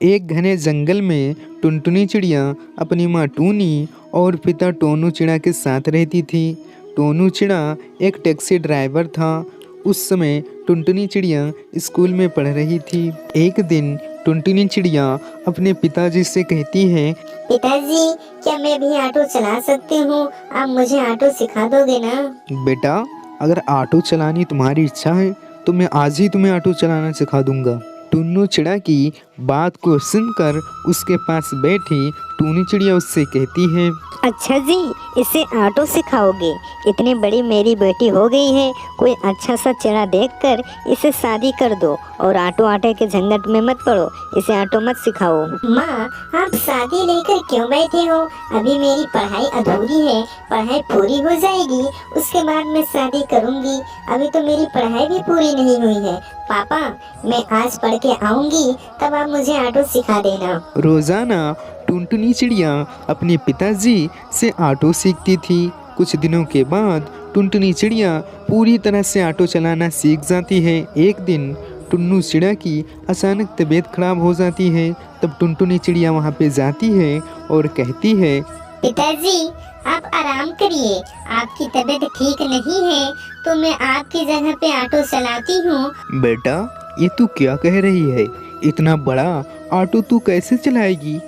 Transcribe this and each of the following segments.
एक घने जंगल में टुनटुनी चिड़िया अपनी माँ टूनी और पिता टोनू चिड़ा के साथ रहती थी। टोनू चिड़ा एक टैक्सी ड्राइवर था। उस समय टुनटुनी चिड़िया स्कूल में पढ़ रही थी। एक दिन टुनटुनी चिड़िया अपने पिताजी से कहती है, पिताजी, क्या मैं भी ऑटो चला सकती हूँ? आप मुझे ऑटो सिखा दोगे ना? बेटा, अगर ऑटो चलानी तुम्हारी इच्छा है तो मैं आज ही तुम्हें ऑटो चलाना सिखा दूंगा। टुन्नू चिड़ा की बात को सुनकर उसके पास बैठी टूनी चिड़िया उससे कहती है, अच्छा जी, इसे ऑटो सिखाओगे? इतनी बड़ी मेरी बेटी हो गई है, कोई अच्छा सा चिड़ा देखकर इसे शादी कर दो और ऑटो के झंझट में मत पड़ो। इसे ऑटो मत सिखाओ। माँ, आप शादी लेकर क्यों बैठे हो? अभी मेरी पढ़ाई अधूरी है, पढ़ाई पूरी हो जाएगी उसके बाद मैं शादी करूँगी। अभी तो मेरी पढ़ाई भी पूरी नहीं हुई है। पापा, मैं आज पढ़ के आऊँगी, तब आप मुझे ऑटो सिखा देना। रोजाना टुनटुनी चिड़िया अपने पिताजी से ऑटो सीखती थी। कुछ दिनों के बाद टुनटुनी चिड़िया पूरी तरह से ऑटो चलाना सीख जाती है। एक दिन टुन्नू चिड़िया की अचानक तबीयत खराब हो जाती है। तब टुनटुनी चिड़िया वहाँ पे जाती है और कहती है, पिताजी, आप आराम करिए, आपकी तबीयत ठीक नहीं है तो मैं आपकी जगह पे ऑटो चलाती हूँ। बेटा, ये तू क्या कह रही है? इतना बड़ा ऑटो तू कैसे चलाएगी?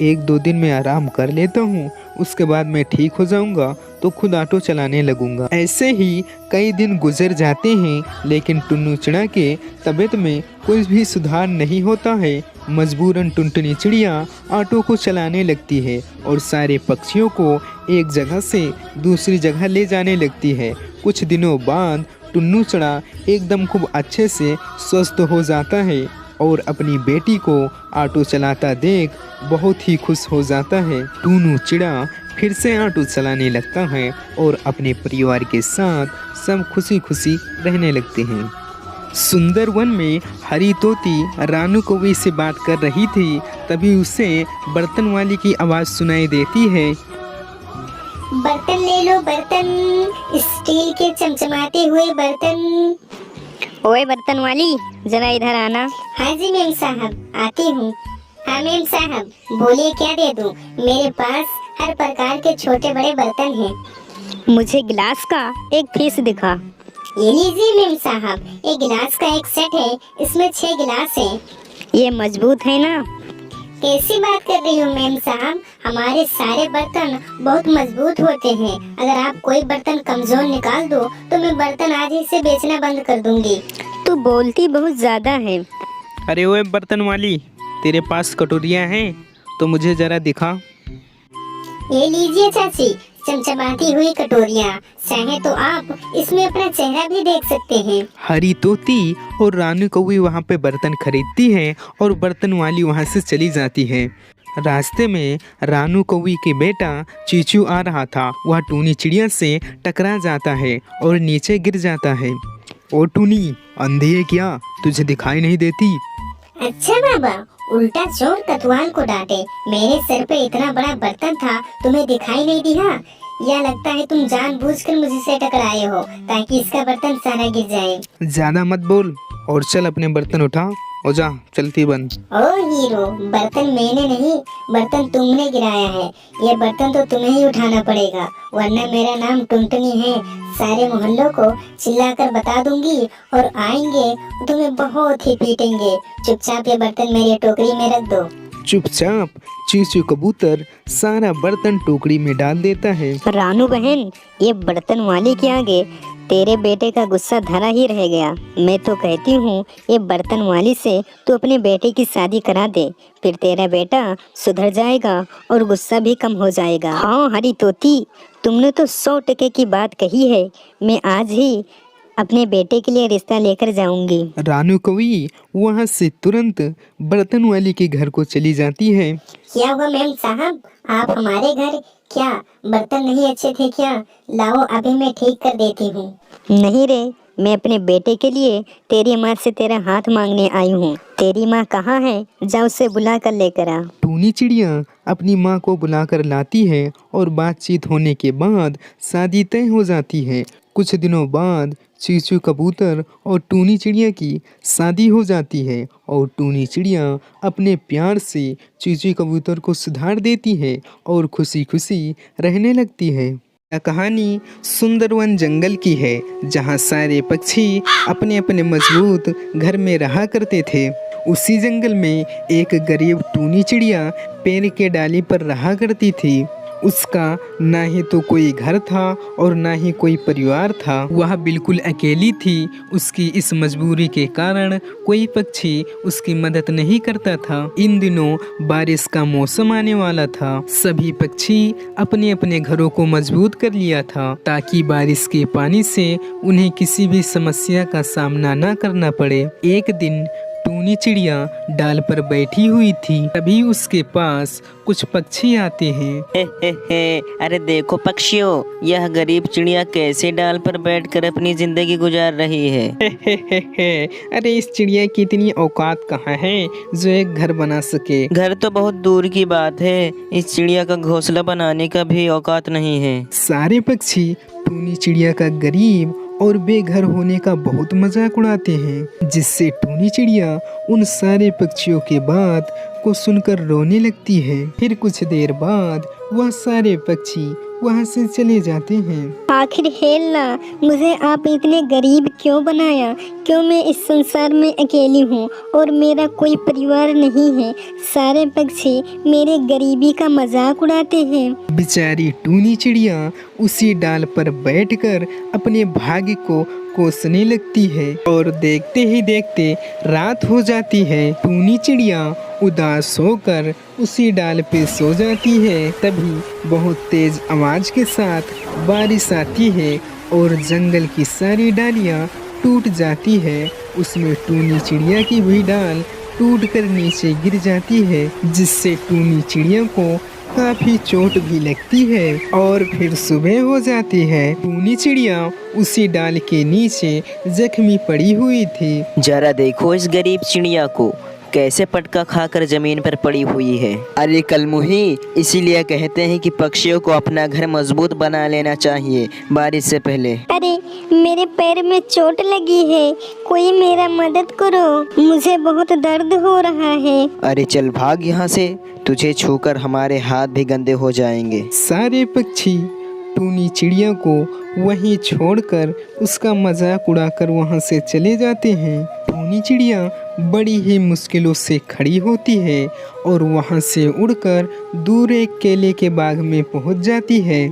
1-2 दिन में आराम कर लेता हूँ, उसके बाद मैं ठीक हो जाऊँगा तो खुद ऑटो चलाने लगूंगा। ऐसे ही कई दिन गुजर जाते हैं, लेकिन टुन्नू चिड़ा के तबीयत में कोई भी सुधार नहीं होता है। मजबूरन टुनटुनी चिड़िया ऑटो को चलाने लगती है और सारे पक्षियों को एक जगह से दूसरी जगह ले जाने लगती है। कुछ दिनों बाद टुन्नू चिड़ा एकदम खूब अच्छे से स्वस्थ हो जाता है और अपनी बेटी को ऑटो चलाता देख बहुत ही खुश हो जाता है। टुन्नू चिड़ा फिर से ऑटो चलाने लगता है और अपने परिवार के साथ सब खुशी खुशी रहने लगते हैं। सुंदर वन में हरी तोती रानू कौवे से बात कर रही थी। तभी उसे बर्तन वाली की आवाज़ सुनाई देती है, बर्तन ले लो बर्तन, स्टील के चमचमाते हुए बर्तन। ओए बर्तन वाली, जरा इधर आना। हाँ जी मेम साहब, आती हूँ। हाँ मेम साहब, बोलिए क्या दे दूँ? मेरे पास हर प्रकार के छोटे बड़े बर्तन हैं। मुझे गिलास का एक पीस दिखा। ये लीजिए मेम साहब, एक गिलास का एक सेट है, इसमें 6 गिलास हैं। ये मजबूत है ना? कैसी बात कर रही हो मेम साहब, हमारे सारे बर्तन बहुत मजबूत होते हैं। अगर आप कोई बर्तन कमजोर निकाल दो तो मैं बर्तन आज ही से बेचना बंद कर दूंगी। तू बोलती बहुत ज्यादा है। अरे ओए बर्तन वाली, तेरे पास कटोरियाँ हैं तो मुझे जरा दिखा। ये लीजिए चाची, चमचमाती हुई कटोरियाँ। चाहे तो आप इसमें अपना चेहरा भी देख सकते हैं। हरी तोती और रानू कौवी वहाँ पे बर्तन खरीदती है और बर्तन वाली वहाँ से चली जाती है। रास्ते में रानू कौवी के बेटा चीचू आ रहा था। वह टूनी चिड़िया से टकरा जाता है और नीचे गिर जाता है। ओ टूनी, अंधी है क्या? तुझे दिखाई नहीं देती? अच्छा बाबा, उल्टा चोर कतवाल को डांटे। मेरे सर पे इतना बड़ा बर्तन था, तुम्हें दिखाई नहीं दिया? या लगता है तुम जानबूझकर मुझसे टकराए हो ताकि इसका बर्तन सारा गिर जाए। ज्यादा मत बोल और चल अपने बर्तन उठा और जा, चलती बंद। ओ हीरो, बर्तन मैंने नहीं, बर्तन तुमने गिराया है। ये बर्तन तो तुम्हें ही उठाना पड़ेगा, वरना मेरा नाम टुनटुनी है। सारे मोहल्लों को चिल्लाकर बता दूंगी और आएंगे तुम्हें बहुत ही पीटेंगे। चुपचाप ये बर्तन मेरी टोकरी में रख दो। चुपचाप चीचू कबूतर सारा बर्तन टोकरी में डाल देता है। रानू बहन, ये बर्तन वाली के आगे तेरे बेटे का गुस्सा धरा ही रह गया। मैं तो कहती हूँ ये बर्तन वाली से तू अपने बेटे की शादी करा दे, फिर तेरा बेटा सुधर जाएगा और गुस्सा भी कम हो जाएगा। हाँ हरी तोती, तुमने तो 100% की बात कही है। मैं आज ही अपने बेटे के लिए रिश्ता लेकर जाऊंगी। रानू कौवी वहाँ से तुरंत बर्तन वाली के घर को चली जाती है। क्या हुआ मेम साहब, आप हमारे घर? क्या बर्तन नहीं अच्छे थे क्या? लाओ अभी मैं ठीक कर देती हूँ। नहीं रे, मैं अपने बेटे के लिए तेरी माँ से तेरा हाथ मांगने आई हूँ। तेरी माँ कहाँ है? जा उसे बुला कर लेकर आ। टूनी चिड़िया अपनी माँ को बुलाकर लाती है और बातचीत होने के बाद शादी तय हो जाती है। कुछ दिनों बाद चीचू कबूतर और टूनी चिड़िया की शादी हो जाती है और टूनी चिड़िया अपने प्यार से चीचू कबूतर को सुधार देती है और खुशी खुशी रहने लगती है। यह कहानी सुंदरवन जंगल की है जहाँ सारे पक्षी अपने अपने मजबूत घर में रहा करते थे। उसी जंगल में एक गरीब टूनी चिड़िया पेड़ के डाली पर रहा करती थी। उसका ना ही तो कोई घर था और ना ही कोई परिवार था। वह बिल्कुल अकेली थी। उसकी इस मजबूरी के कारण कोई पक्षी उसकी मदद नहीं करता था। इन दिनों बारिश का मौसम आने वाला था। सभी पक्षी अपने अपने घरों को मजबूत कर लिया था ताकि बारिश के पानी से उन्हें किसी भी समस्या का सामना न करना पड़े। एक दिन टूनी चिड़िया डाल पर बैठी हुई थी। तभी उसके पास कुछ पक्षी आते हैं। हे, अरे देखो पक्षियों, यह गरीब चिड़िया कैसे डाल पर बैठकर अपनी जिंदगी गुजार रही है। अरे इस चिड़िया की इतनी औकात कहाँ है जो एक घर बना सके। घर तो बहुत दूर की बात है, इस चिड़िया का घोंसला बनाने का भी औकात नहीं है। सारे पक्षी टूनी चिड़िया का गरीब और बेघर होने का बहुत मजाक उड़ाते हैं, जिससे टूनी चिड़िया उन सारे पक्षियों के बात को सुनकर रोने लगती है। फिर कुछ देर बाद वह सारे पक्षी वहाँ से चले जाते हैं। आखिर हेल्ला, मुझे आप इतने गरीब क्यों बनाया? क्यों मैं इस संसार में अकेली हूँ और मेरा कोई परिवार नहीं है? सारे पक्षी मेरे गरीबी का मजाक उड़ाते हैं। बेचारी टूनी चिड़िया उसी डाल पर बैठकर अपने भाग्य को कोसने लगती है और देखते ही देखते रात हो जाती है। टूनी चिड़िया उदास होकर उसी डाल पे सो जाती है। तभी बहुत तेज आवाज के साथ बारिश आती है और जंगल की सारी डालियाँ टूट जाती है। उसमें टूनी चिड़िया की भी डाल टूटकर नीचे गिर जाती है, जिससे टूनी चिड़िया को काफी चोट भी लगती है। और फिर सुबह हो जाती है। टूनी चिड़िया उसी डाल के नीचे जख्मी पड़ी हुई थी। जरा देखो इस गरीब चिड़िया को, कैसे पटका खाकर जमीन पर पड़ी हुई है। अरे कलमुही, इसीलिए कहते हैं कि पक्षियों को अपना घर मजबूत बना लेना चाहिए बारिश से पहले। अरे मेरे पैर में चोट लगी है, कोई मेरा मदद करो, मुझे बहुत दर्द हो रहा है। अरे चल भाग यहाँ से, तुझे छूकर हमारे हाथ भी गंदे हो जाएंगे। सारे पक्षी टूनी चिड़िया को वहीं छोड़कर उसका मजाक उड़ाकर वहां से चले जाते हैं। टूनी चिड़िया बड़ी ही मुश्किलों से खड़ी होती है और वहां से उड़कर दूर एक केले के बाग में पहुंच जाती है।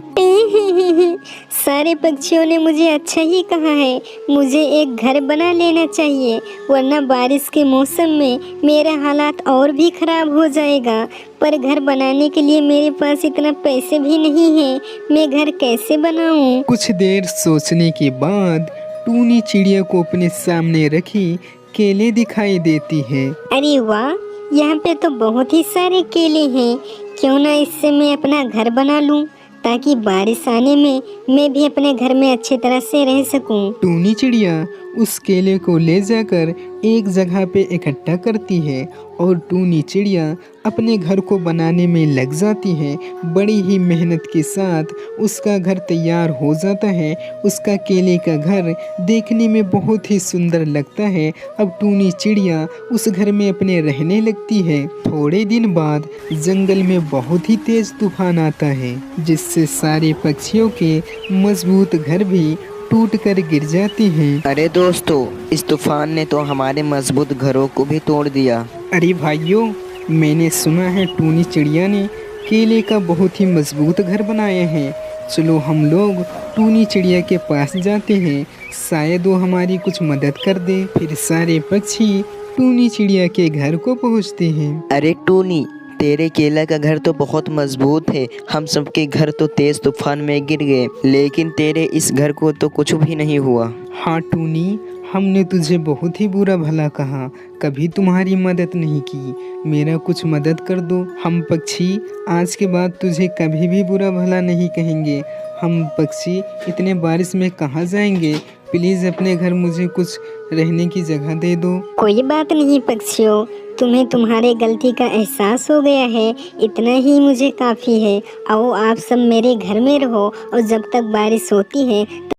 सारे पक्षियों ने मुझे अच्छा ही कहा है, मुझे एक घर बना लेना चाहिए, वरना बारिश के मौसम में मेरा हालात और भी खराब हो जाएगा। पर घर बनाने के लिए मेरे पास इतना पैसे भी नहीं है, मैं घर कैसे बनाऊं? कुछ देर सोचने के बाद टूनी चिड़िया को अपने सामने रखी केले दिखाई देती है। अरे वाह, यहाँ पे तो बहुत ही सारे केले हैं, क्यों ना इससे मैं अपना घर बना लूं ताकि बारिश आने में मैं भी अपने घर में अच्छी तरह से रह सकूं। टूनी चिड़िया उस केले को ले जाकर एक जगह पे इकट्ठा करती है और टूनी चिड़िया अपने घर को बनाने में लग जाती है। बड़ी ही मेहनत के साथ उसका घर तैयार हो जाता है। उसका केले का घर देखने में बहुत ही सुंदर लगता है। अब टूनी चिड़िया उस घर में अपने रहने लगती है। थोड़े दिन बाद जंगल में बहुत ही तेज तूफान आता है, जिससे सारे पक्षियों के मजबूत घर भी टूट कर गिर जाती हैं। अरे दोस्तों, इस तूफान ने तो हमारे मजबूत घरों को भी तोड़ दिया। अरे भाइयों, मैंने सुना है टूनी चिड़िया ने केले का बहुत ही मजबूत घर बनाया है। चलो हम लोग टूनी चिड़िया के पास जाते हैं, शायद वो हमारी कुछ मदद कर दे। फिर सारे पक्षी टूनी चिड़िया के घर को पहुंचते हैं। अरे टूनी, तेरे केला का घर तो बहुत मजबूत है, हम सबके घर तो तेज तूफान में गिर गए, लेकिन तेरे इस घर को तो कुछ भी नहीं हुआ। हाँ टूनी, हमने तुझे बहुत ही बुरा भला कहा, कभी तुम्हारी मदद नहीं की। मेरा कुछ मदद कर दो। हम पक्षी आज के बाद तुझे कभी भी बुरा भला नहीं कहेंगे। हम पक्षी इतने बारिश में कहाँ जाएंगे? प्लीज़ अपने घर मुझे कुछ रहने की जगह दे दो। कोई बात नहीं पक्षियों, तुम्हें तुम्हारे गलती का एहसास हो गया है, इतना ही मुझे काफ़ी है। आओ आप सब मेरे घर में रहो और जब तक बारिश होती है